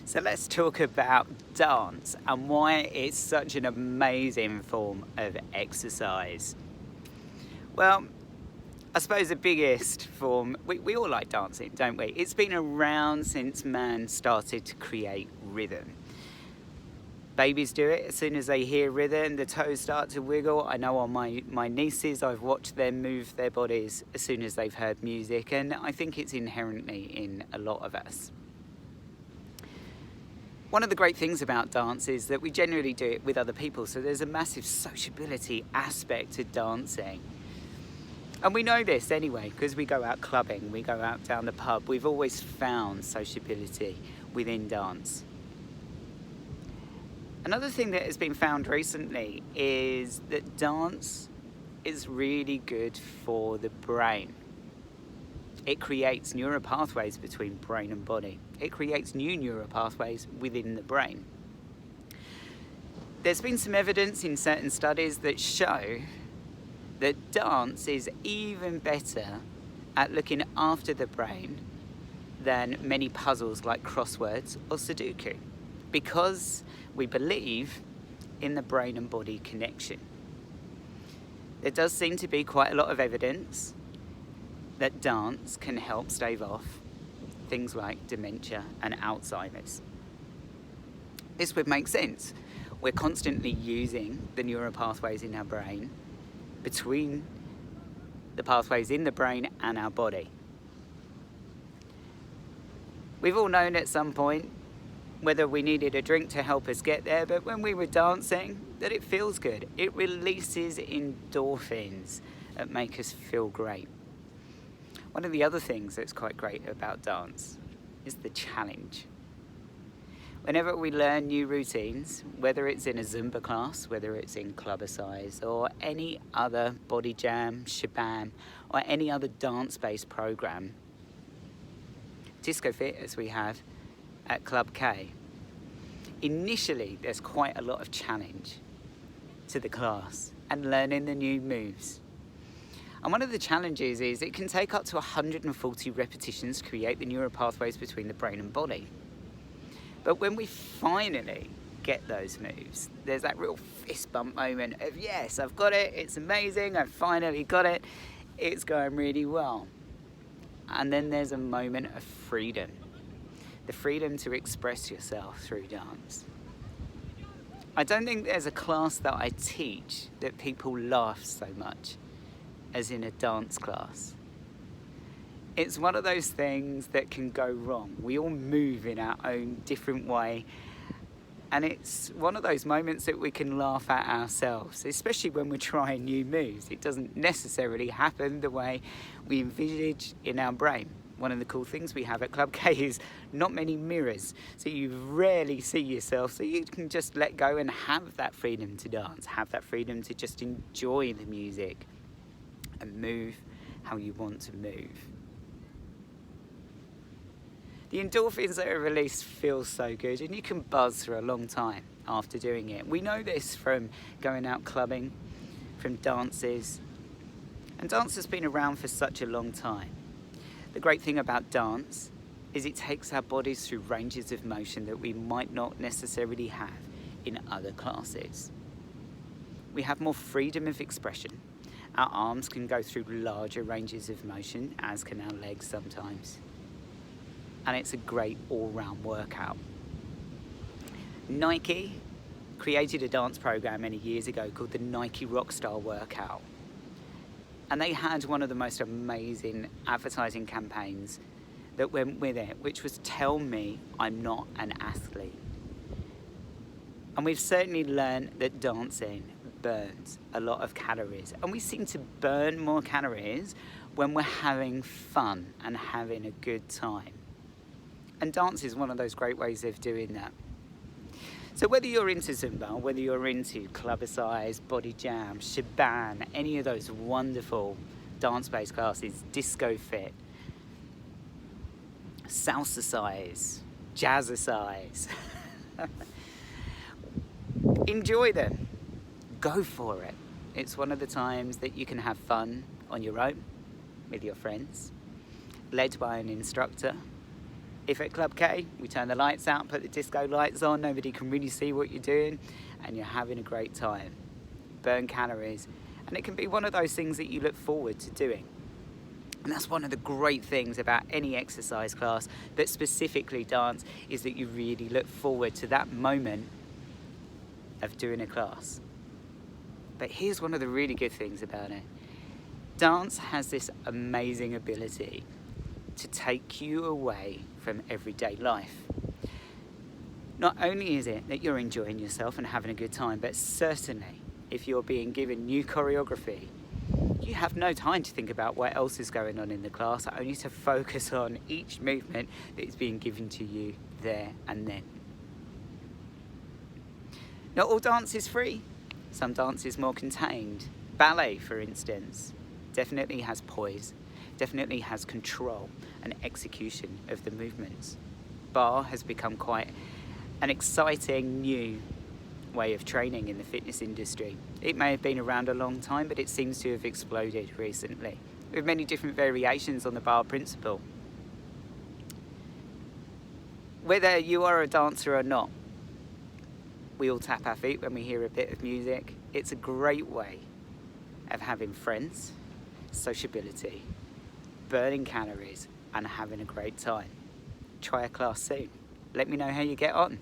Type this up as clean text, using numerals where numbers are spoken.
So let's talk about dance and why it's such an amazing form of exercise. Well, I suppose the biggest form, we all like dancing, don't we? It's been around since man started to create rhythm. Babies do it as soon as they hear rhythm, the toes start to wiggle. I know on my nieces, I've watched them move their bodies as soon as they've heard music, and I think it's inherently in a lot of us. One of the great things about dance is that we generally do it with other people, so there's a massive sociability aspect to dancing. And we know this anyway, because we go out clubbing, we go out down the pub, we've always found sociability within dance. Another thing that has been found recently is that dance is really good for the brain. It creates neural pathways between brain and body. It creates new neural pathways within the brain. There's been some evidence in certain studies that show that dance is even better at looking after the brain than many puzzles like crosswords or Sudoku, because we believe in the brain and body connection. There does seem to be quite a lot of evidence that dance can help stave off things like dementia and Alzheimer's. This would make sense. We're constantly using the neural pathways in our brain between the pathways in the brain and our body. We've all known at some point whether we needed a drink to help us get there, but when we were dancing, that it feels good. It releases endorphins that make us feel great. One of the other things that's quite great about dance is the challenge. Whenever we learn new routines, whether it's in a Zumba class, whether it's in Clubbercise, or any other body jam, shabam, or any other dance-based program, Disco Fit as we have at Club K, initially there's quite a lot of challenge to the class and learning the new moves. And one of the challenges is it can take up to 140 repetitions to create the neural pathways between the brain and body. But when we finally get those moves, there's that real fist bump moment of, yes, I've got it, it's amazing, I've finally got it, it's going really well. And then there's a moment of freedom, the freedom to express yourself through dance. I don't think there's a class that I teach that people laugh so much as in a dance class. It's one of those things that can go wrong. We all move in our own different way, and it's one of those moments that we can laugh at ourselves, especially when we're trying new moves. It doesn't necessarily happen the way we envisage in our brain. One of the cool things we have at Club K is not many mirrors, so you rarely see yourself, so you can just let go and have that freedom to dance, have that freedom to just enjoy the music and move how you want to move. The endorphins that are released feel so good, and you can buzz for a long time after doing it. We know this from going out clubbing, from dances, and dance has been around for such a long time. The great thing about dance is it takes our bodies through ranges of motion that we might not necessarily have in other classes. We have more freedom of expression. Our arms can go through larger ranges of motion, as can our legs sometimes. And it's a great all-round workout. Nike created a dance program many years ago called the Nike Rockstar Workout. And they had one of the most amazing advertising campaigns that went with it, which was "Tell me I'm not an athlete." And we've certainly learned that dancing burns a lot of calories, and we seem to burn more calories when we're having fun and having a good time. And dance is one of those great ways of doing that. So whether you're into Zumba, whether you're into Clubbercise, Body Jam, Shabam, any of those wonderful dance-based classes, Disco Fit, Salsacise, Jazzercise, enjoy them. Go for it. It's one of the times that you can have fun on your own, with your friends, led by an instructor, If at Club K, we turn the lights out, put the disco lights on, nobody can really see what you're doing, and you're having a great time. Burn calories, and it can be one of those things that you look forward to doing. And that's one of the great things about any exercise class, but specifically dance, is that you really look forward to that moment of doing a class. But here's one of the really good things about it. Dance has this amazing ability to take you away from everyday life. Not only is it that you're enjoying yourself and having a good time, but certainly if you're being given new choreography, you have no time to think about what else is going on in the class, only to focus on each movement that is being given to you there and then. Not all dance is free. Some dance is more contained. Ballet, for instance, definitely has poise, definitely has control and execution of the movements. Barre has become quite an exciting new way of training in the fitness industry. It may have been around a long time, but it seems to have exploded recently, with many different variations on the barre principle. Whether you are a dancer or not, we all tap our feet when we hear a bit of music. It's a great way of having friends, sociability, burning calories, and having a great time. Try a class soon. Let me know how you get on.